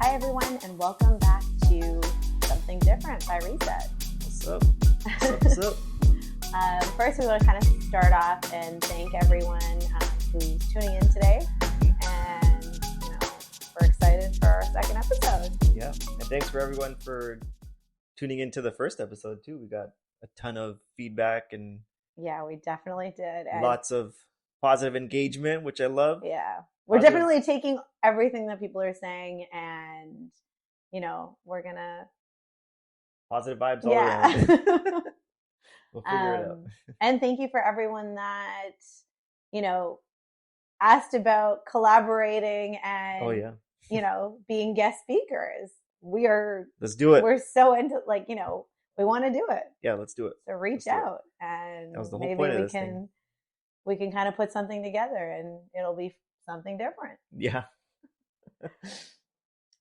Hi, everyone, and welcome back to Something Different by Reset. What's up? What's up? First, we want to kind of start off and thank everyone who's tuning in today. And, we're excited for our second episode. Yeah, and thanks for everyone for tuning into the first episode, too. We got a ton of feedback and Yeah, we definitely did. And lots of positive engagement, which I love. yeah, we're definitely taking everything that people are saying and, we're going to... Positive vibes all around. We'll figure it out. And thank you for everyone that, asked about collaborating and, being guest speakers. Let's do it. We're so into, we want to do it. Yeah, let's do it. So reach out and that was the whole maybe point of this thing. We can kind of put something together and it'll be something different. Yeah.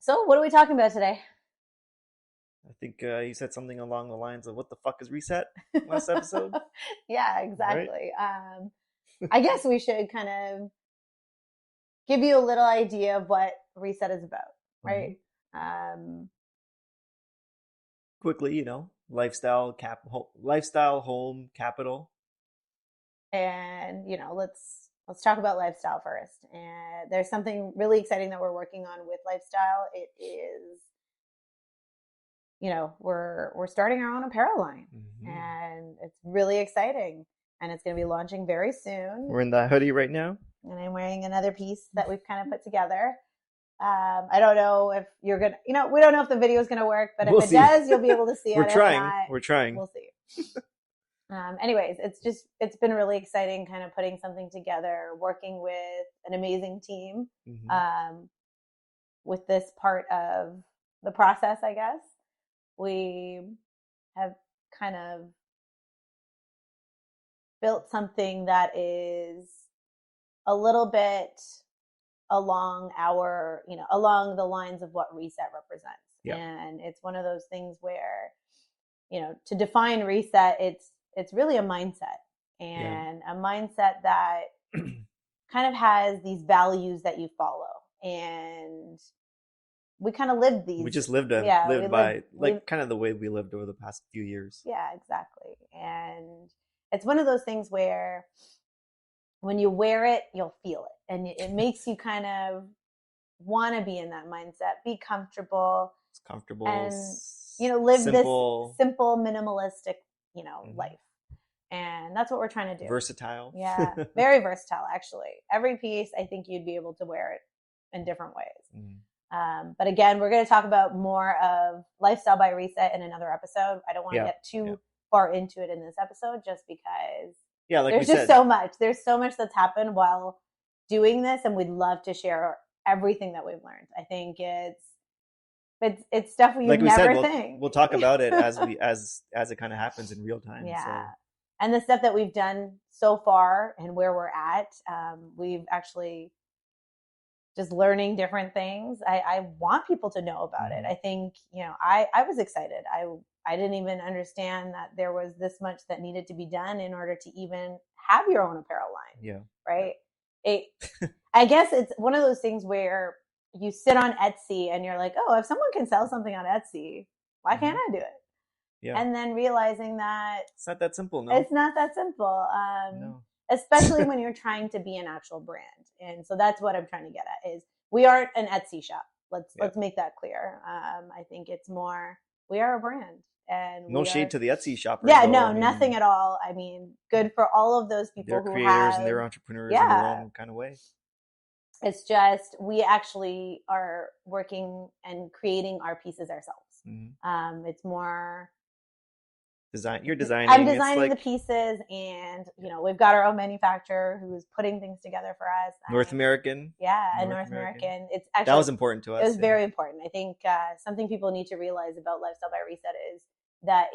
So what are we talking about today? I think you said something along the lines of "What the fuck is Reset?" last episode. Yeah, exactly. Right? I guess we should kind of give you a little idea of what Reset is about, right? Mm-hmm. Quickly, lifestyle, home, capital. And let's talk about lifestyle first. And there's something really exciting that we're working on with lifestyle. It is, we're starting our own apparel line, and it's really exciting. And it's going to be launching very soon. We're in the hoodie right now, and I'm wearing another piece that we've kind of put together. I don't know if you're gonna, we don't know if the video is going to work, but if it does, you'll be able to see it. We're trying. We'll see. Anyways, it's been really exciting kind of putting something together, working with an amazing team, with this part of the process, I guess. We have kind of built something that is a little bit along along the lines of what Reset represents. Yeah. And it's one of those things where, to define Reset, it's really a mindset, and a mindset that kind of has these values that you follow. And we kind of lived these. We just lived by kind of the way we lived over the past few years. Yeah, exactly. And it's one of those things where when you wear it, you'll feel it. And it makes you kind of want to be in that mindset, be comfortable. It's comfortable. And, live simple. This simple, minimalistic, life. And that's what we're trying to do. Versatile. Yeah, very versatile, actually. Every piece, I think you'd be able to wear it in different ways. But again, we're going to talk about more of Lifestyle by Reset in another episode. I don't want to get too far into it in this episode just because there's just so much. There's so much that's happened while doing this, and we'd love to share everything that we've learned. I think it's stuff you never think. We'll talk about it as it kind of happens in real time. Yeah. So. And the stuff that we've done so far and where we're at, we've actually just learning different things. I want people to know about it. I think, I was excited. I didn't even understand that there was this much that needed to be done in order to even have your own apparel line. Yeah. Right. I guess it's one of those things where you sit on Etsy and you're like, oh, if someone can sell something on Etsy, why can't I do it? Yeah. And then realizing that it's not that simple. No, it's not that simple. No. Especially when you're trying to be an actual brand. And so that's what I'm trying to get at is we aren't an Etsy shop. Let's make that clear. I think it's more, we are a brand. And no shade to the Etsy shoppers. Yeah, no, nothing at all. I mean, good for all of those people who creators and they're entrepreneurs in their own kind of way. It's just, we actually are working and creating our pieces ourselves. It's more... You're designing. I'm designing the pieces, and we've got our own manufacturer who's putting things together for us. North American. Yeah, North American. It's actually, that was important to us. It was very important. I think something people need to realize about Lifestyle by Reset is that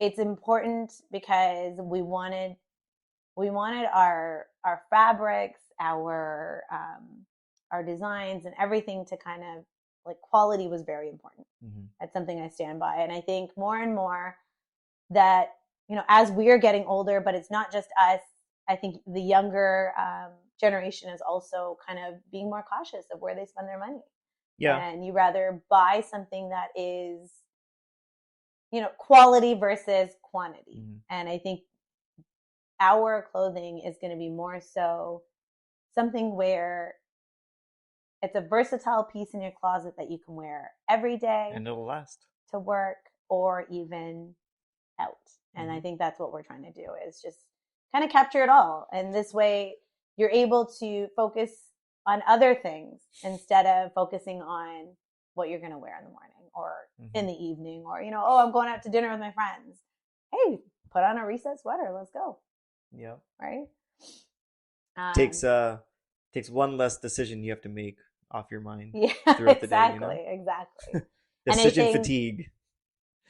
it's important because we wanted our fabrics, our designs, and everything to kind of quality was very important. That's something I stand by. And I think more and more that, as we're getting older, but it's not just us, I think the younger generation is also kind of being more cautious of where they spend their money. Yeah. And you rather buy something that is, you know, quality versus quantity. Mm-hmm. And I think our clothing is going to be more so something where it's a versatile piece in your closet that you can wear every day. And it'll last. To work or even out. And I think that's what we're trying to do, is just kind of capture it all. And this way you're able to focus on other things instead of focusing on what you're going to wear in the morning or in the evening, or, you know, oh, I'm going out to dinner with my friends. Hey, put on a Reset sweater. Let's go. Yeah. Right. Takes one less decision you have to make off your mind. Yeah, throughout the exactly. day, you know? Exactly. Decision fatigue.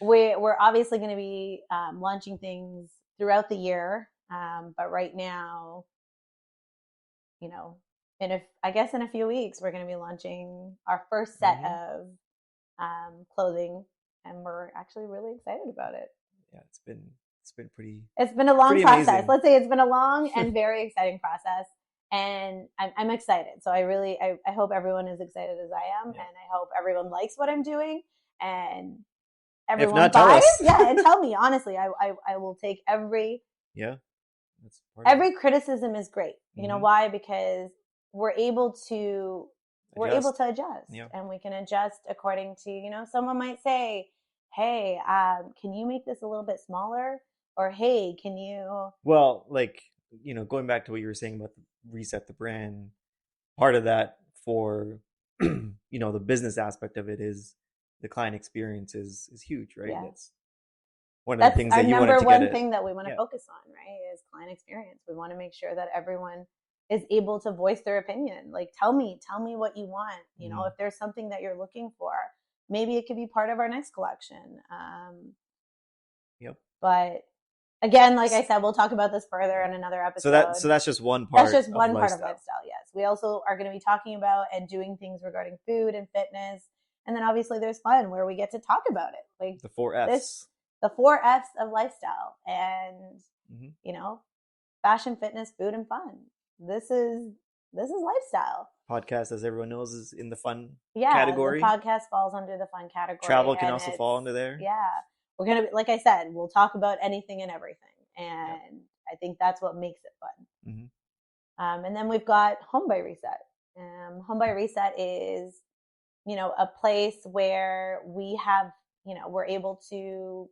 We're obviously going to be launching things throughout the year. But right now, you know, in a few weeks, we're going to be launching our first set of clothing, and we're actually really excited about it. Yeah, it's been pretty. It's been a long process. Amazing. Let's say it's been a long and very exciting process, and I'm excited. So I hope everyone is excited as I am, and I hope everyone likes what I'm doing, and everyone if not, buys. Tell us. Yeah, and tell me honestly. I will take every criticism is great. You know why? Because we're able to adjust, and we can adjust according to, you know, someone might say, hey, can you make this a little bit smaller? Or, hey, can you... Well, like, you know, going back to what you were saying about Reset the brand, part of that for, you know, the business aspect of it is the client experience is huge, right? Yeah. That's one of the things that you wanted to get our number one thing that we want to focus on, right, is client experience. We want to make sure that everyone is able to voice their opinion. Like, tell me what you want. You know, if there's something that you're looking for, maybe it could be part of our next collection. But again, like I said, we'll talk about this further in another episode. So that's just one part. That's just one part of lifestyle. Yes, we also are going to be talking about and doing things regarding food and fitness, and then obviously there's fun where we get to talk about it, like the 4 Fs. The 4 Fs of lifestyle, and you know, fashion, fitness, food, and fun. This is lifestyle. Podcast, as everyone knows, is in the fun category. The podcast falls under the fun category. Travel can also fall under there. Yeah. We're going to, like I said, we'll talk about anything and everything. And I think that's what makes it fun. And then we've got Home by Reset. Home by Reset is, you know, a place where we have, you know, we're able to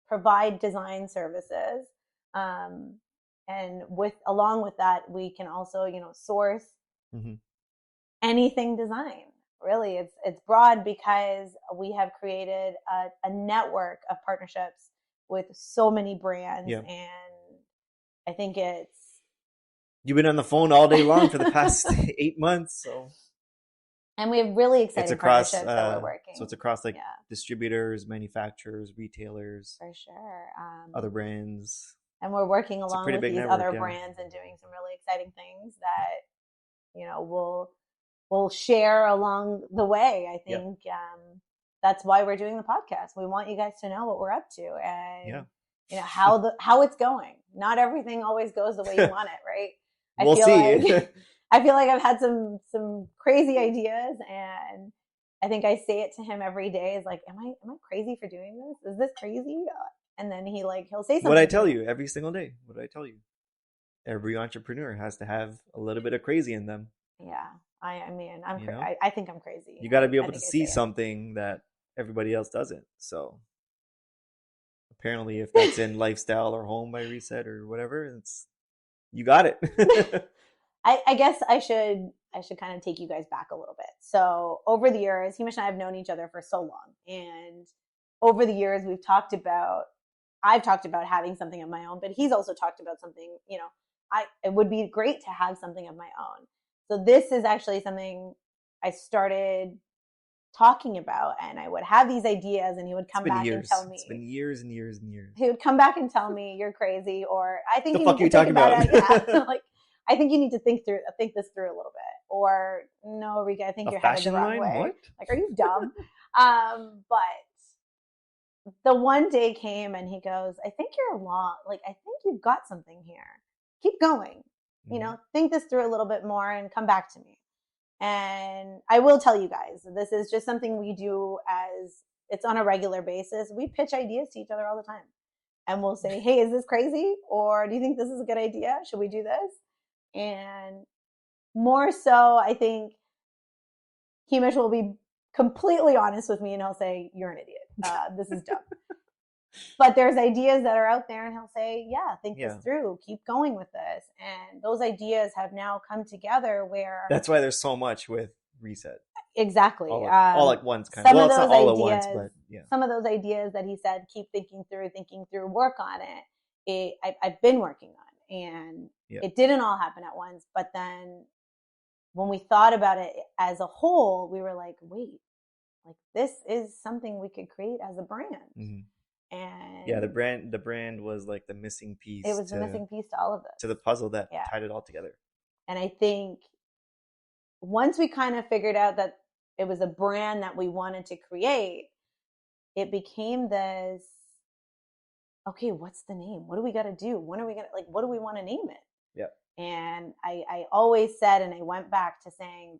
provide design services. And along with that, we can also, you know, source anything design. Really, it's broad because we have created a network of partnerships with so many brands, and I think you've been on the phone all day long for the past 8 months, so. And we have really exciting partnerships that we're working. So it's across distributors, manufacturers, retailers, for sure, other brands, and we're working along with these other brands and doing some really exciting things that, you know, we'll share along the way. I think that's why we're doing the podcast. We want you guys to know what we're up to, and you know how it's going. Not everything always goes the way you want it, right? We'll see. I feel like I've had some crazy ideas, and I think I say it to him every day. Is like, am I crazy for doing this? Is this crazy? And then he'll say something. What I tell you every single day. What I tell you. Every entrepreneur has to have a little bit of crazy in them. Yeah. I mean, I think I'm crazy. You got to be able to see something that everybody else doesn't. So apparently, if that's in lifestyle or Home by Reset or whatever, you got it. I guess I should kind of take you guys back a little bit. So over the years, Hamish and I have known each other for so long, and over the years, I've talked about having something of my own, but he's also talked about something. You know, it would be great to have something of my own. So this is actually something I started talking about, and I would have these ideas, and he would come back and tell me. It's been years and years and years. He would come back and tell me, "You're crazy," or "I think the fuck you talking about?" Yeah, like, I think you need to think this through a little bit, or no, Rika, I think you're headed the wrong way. What? Like, are you dumb? But the one day came, and he goes, "I think you're I think you've got something here. Keep going." you know, think this through a little bit more and come back to me. And I will tell you guys, this is just something we do as it's on a regular basis. We pitch ideas to each other all the time. And we'll say, hey, is this crazy? Or do you think this is a good idea? Should we do this? And more so, I think Hamish will be completely honest with me and he'll say, you're an idiot. This is dumb. But there's ideas that are out there and he'll say, yeah, think this through. Keep going with this. And those ideas have now come together where... That's why there's so much with Reset. Exactly. All at once, kind of. Well, it's not all at once, but yeah. Some of those ideas that he said, keep thinking through, work on it. I've been working on, and it didn't all happen at once. But then when we thought about it as a whole, we were like, wait, like this is something we could create as a brand. Mm-hmm. And yeah, the brand was like the missing piece. It was the missing piece to all of this. To the puzzle that tied it all together. And I think once we kind of figured out that it was a brand that we wanted to create, it became this, okay, what's the name? What do we got to do? When are we going to, like, what do we want to name it? Yeah. And I always said, and I went back to saying,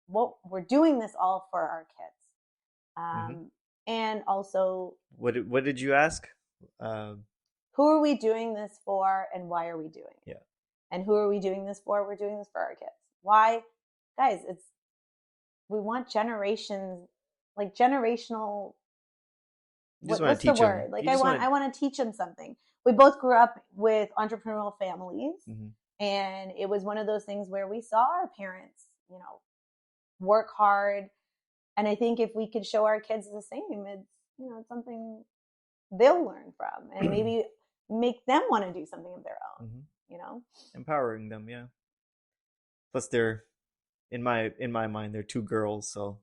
well, we're doing this all for our kids. And also, what did you ask? Who are we doing this for and why are we doing it? Yeah. And who are we doing this for? We're doing this for our kids. Why? Guys, we want generations, like generational. What's the word? Like I want to teach them something. We both grew up with entrepreneurial families, and it was one of those things where we saw our parents, you know, work hard. And I think if we could show our kids the same, it's, you know, it's something they'll learn from, and maybe make them want to do something of their own. You know, empowering them. Yeah. Plus, they're in my mind, they're two girls, so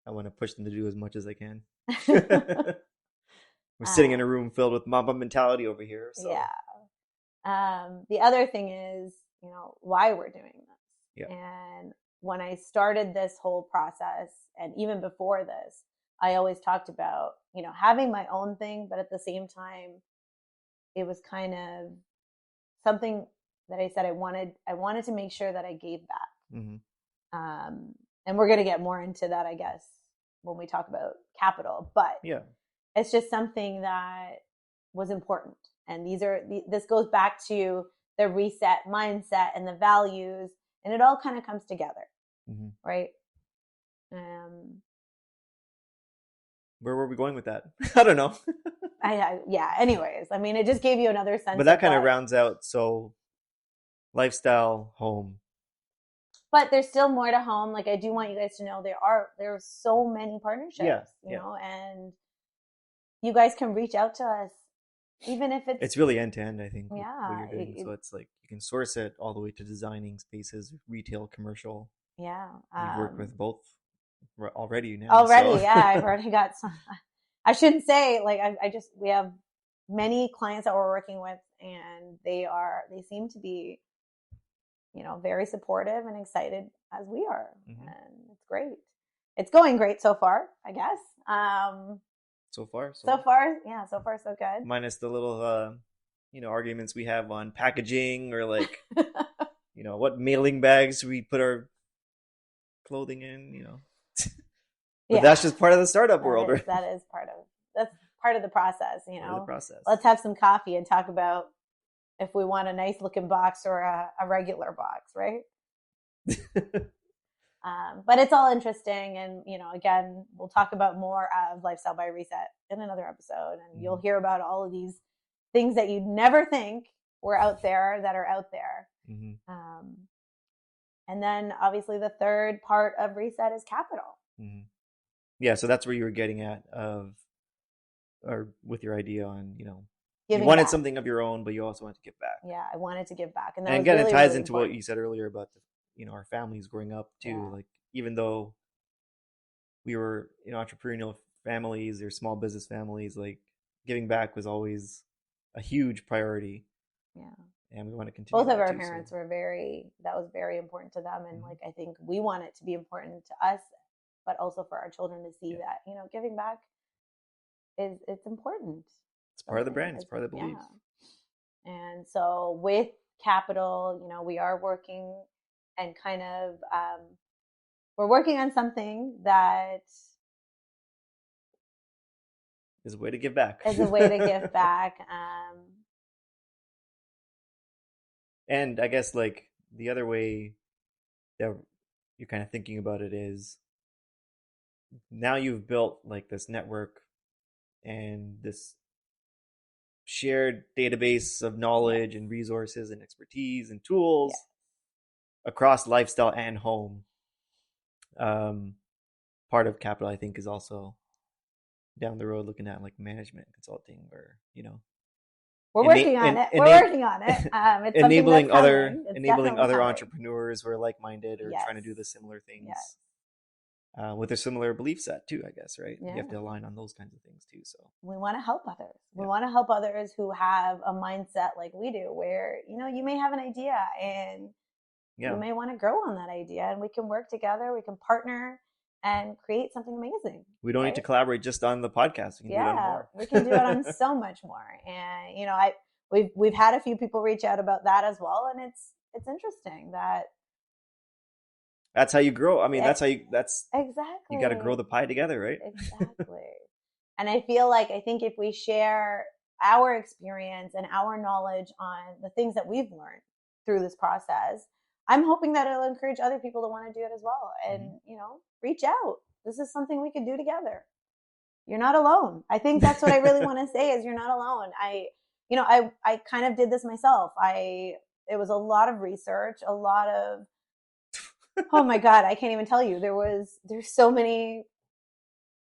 I want to push them to do as much as I can. We're sitting in a room filled with Mamba mentality over here. So. Yeah. The other thing is, you know, why we're doing this. Yeah. And when I started this whole process, and even before this, I always talked about, you know, having my own thing, but at the same time, it was kind of something that I said I wanted to make sure that I gave back. And we're going to get more into that, I guess, when we talk about capital. But it's just something that was important. And this goes back to the reset mindset and the values, and it all kind of comes together, right? Where were we going with that? I don't know. Anyways, I mean, it just gave you another sense. But that kind of rounds out. So lifestyle, home. But there's still more to home. Like, I do want you guys to know there are so many partnerships, you know, and you guys can reach out to us, even if it's really end to end, I think. Yeah. What you're doing. So it's like you can source it all the way to designing spaces, retail, commercial. Yeah. You've worked with both already now. I've already got some. I shouldn't say, like, we have many clients that we're working with, and they seem to be, you know, very supportive and excited as we are. And it's great. It's going great so far, I guess. So far, so good. Minus the little, you know, arguments we have on packaging, or like, you know, what mailing bags we put our clothing in, you know. But that's just part of the startup world, right? That's part of the process, you know. Part of the process. Let's have some coffee and talk about if we want a nice looking box or a regular box, right? But it's all interesting. And, you know, again, we'll talk about more of Lifestyle by Reset in another episode. And you'll hear about all of these things that you'd never think were out there that are out there. And then obviously the third part of Reset is capital. Yeah. So that's where you were getting at or with your idea on, you know, Giving you wanted back. something of your own, but you also wanted to give back. Yeah, I wanted to give back. And again, really, it ties into what you said earlier about you know, our families growing up too. Yeah. Like, even though we were in entrepreneurial families or small business families, like, giving back was always a huge priority. Yeah. And we want to continue. Both of our parents were that was very important to them. And like, I think we want it to be important to us, but also for our children to see that, you know, giving back it's important. It's part of the brand. It's part of the belief. Yeah. And so with capital, we are working and kind of we're working on something that is a way to give back. Is a way to give back. And I guess like the other way that you're kind of thinking about it is now you've built like this network and this shared database of knowledge and resources and expertise and tools across lifestyle and home. Part of capital, I think, is also down the road looking at like management consulting, or we're working on it. We're working on it. It's enabling other entrepreneurs who are like-minded or trying to do the similar things. Yes. With a similar belief set too, I guess, right? Yeah. You have to align on those kinds of things too. So we want to help others. We want to help others who have a mindset like we do, where you may have an idea and you may want to grow on that idea, and we can work together. We can partner and create something amazing. We don't need to collaborate just on the podcast. We can do it on more. We can do it on so much more. And we've had a few people reach out about that as well, and it's interesting that. That's how you grow. I mean, exactly. You got to grow the pie together, right? Exactly. And I think if we share our experience and our knowledge on the things that we've learned through this process, I'm hoping that it'll encourage other people to want to do it as well. And, reach out. This is something we could do together. You're not alone. I think that's what I really want to say is you're not alone. I kind of did this myself. It was a lot of research, a lot of, oh my God, I can't even tell you. There's so many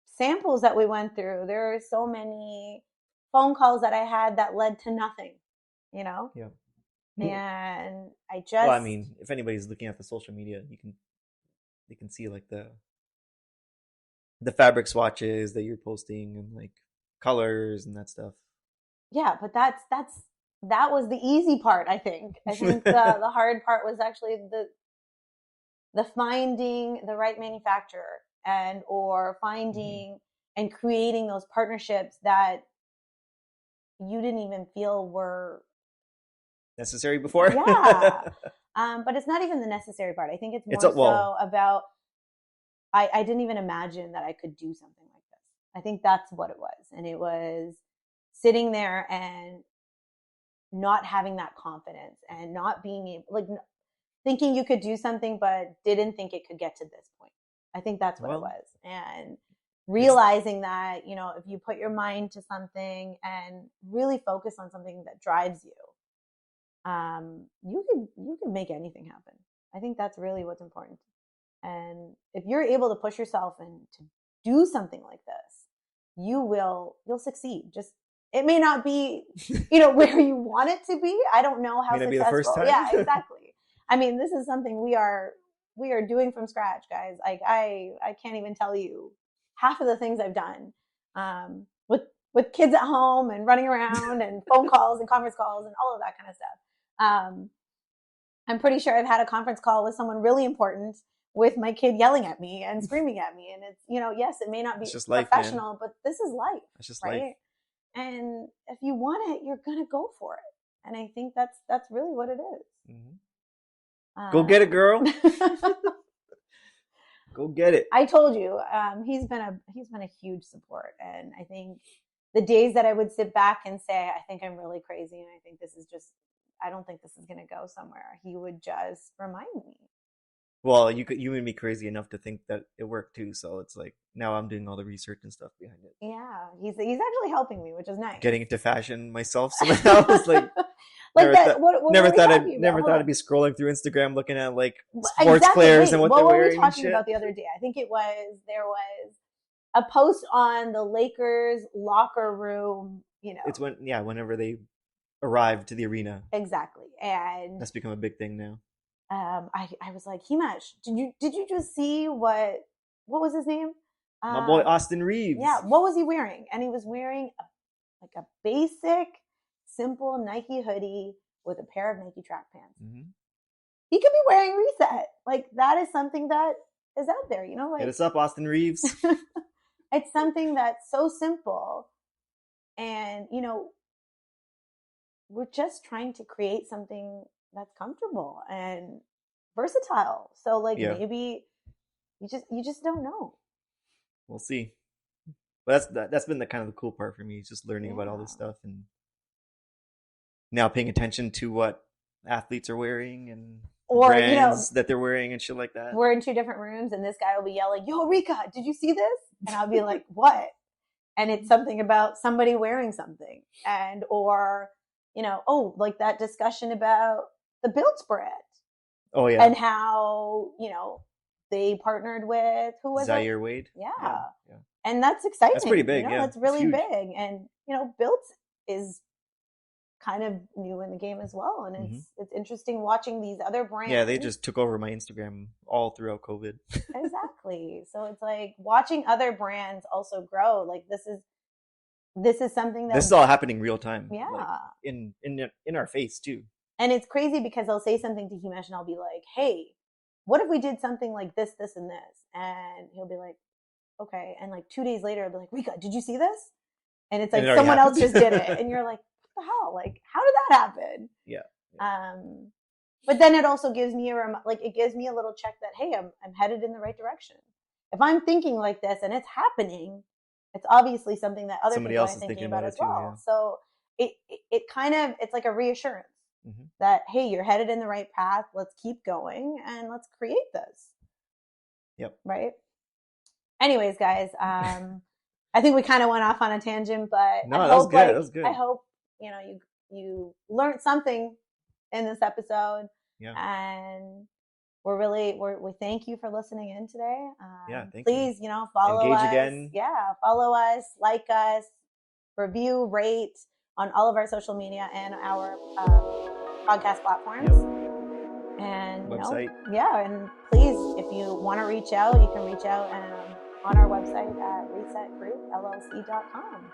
samples that we went through. There are so many phone calls that I had that led to nothing, Yeah. And well, I mean, if anybody's looking at the social media, they can see like the fabric swatches that you're posting and like colors and that stuff. Yeah, but that was the easy part, I think. I think the hard part was actually the finding the right manufacturer or finding and creating those partnerships that you didn't even feel were necessary before. Yeah. But it's not even the necessary part. I think it's more about I didn't even imagine that I could do something like this. I think that's what it was. And it was sitting there and not having that confidence and not being able, like, thinking you could do something, but didn't think it could get to this point. I think that's what it was. And realizing that, if you put your mind to something and really focus on something that drives you, you can make anything happen. I think that's really what's important. And if you're able to push yourself and to do something like this, you'll succeed. Just, it may not be, where you want it to be. I don't know how successful. Be the first time. Yeah, exactly. I mean, this is something we are doing from scratch, guys. Like I can't even tell you half of the things I've done, with kids at home and running around and phone calls and conference calls and all of that kind of stuff. I'm pretty sure I've had a conference call with someone really important with my kid yelling at me and screaming at me. And it's, yes, it may not be professional, but this is life. It's just right? Life. And if you want it, you're going to go for it. And I think that's really what it is. Mm-hmm. Go get it, girl. Go get it. I told you, he's been a huge support. And I think the days that I would sit back and say, I think I'm really crazy. And I think I don't think this is going to go somewhere. He would just remind me. Well, you made me crazy enough to think that it worked too. So it's like now I'm doing all the research and stuff behind it. Yeah, he's actually helping me, which is nice. Getting into fashion myself somehow. It's like never thought I'd be scrolling through Instagram looking at like sports players and what they're wearing. What were we talking about the other day? I think there was a post on the Lakers locker room. It's whenever they arrived to the arena. Exactly, and that's become a big thing now. I was like, Himesh, did you just see what was his name? My boy Austin Reeves. Yeah, what was he wearing? And he was wearing a basic, simple Nike hoodie with a pair of Nike track pants. Mm-hmm. He could be wearing Reset. Like, that is something that is out there, like, hit us up, Austin Reeves. It's something that's so simple. And, we're just trying to create something that's comfortable and versatile. So like maybe you just don't know. We'll see. But that's been the kind of the cool part for me, is just learning about all this stuff and now paying attention to what athletes are wearing and brands that they're wearing and shit like that. We're in 2 different rooms and this guy will be yelling, "Yo, Rika, did you see this?" And I'll be like, "What?" And it's something about somebody wearing something, and or like that discussion about the Built brand. Oh yeah. And how they partnered with who was Zaire Wade. Yeah. And that's exciting. That's pretty big. That's really big. And Built is kind of new in the game as well, and it's interesting watching these other brands. Yeah, they just took over my Instagram all throughout COVID. Exactly. So it's like watching other brands also grow. Like this is something that this is all happening real time. Yeah, like in our face too. And it's crazy because I'll say something to Himesh and I'll be like, "Hey, what if we did something like this, this, and this?" And he'll be like, "Okay." And like 2 days later, I'll be like, "Rika, did you see this?" And it's like someone else just did it, and you're like, "What the hell? Like, how did that happen?" Yeah. But then it also gives me it gives me a little check that, hey, I'm headed in the right direction. If I'm thinking like this and it's happening, it's obviously something that other people are thinking about as well. Yeah. So it kind of, it's like a reassurance that, hey, you're headed in the right path. Let's keep going and let's create this. Yep. Right. Anyways, guys, I think we kind of went off on a tangent, but no, that was good. That was good. I hope you learned something in this episode. Yeah. And we thank you for listening in today. Please, follow Engage us. Again. Yeah, follow us, like us, review, rate on all of our social media and our podcast platforms. Yep. And website. And please, if you want to reach out, you can reach out on our website at resetgroupllc.com.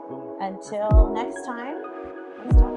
Cool. Until next time, let's talk.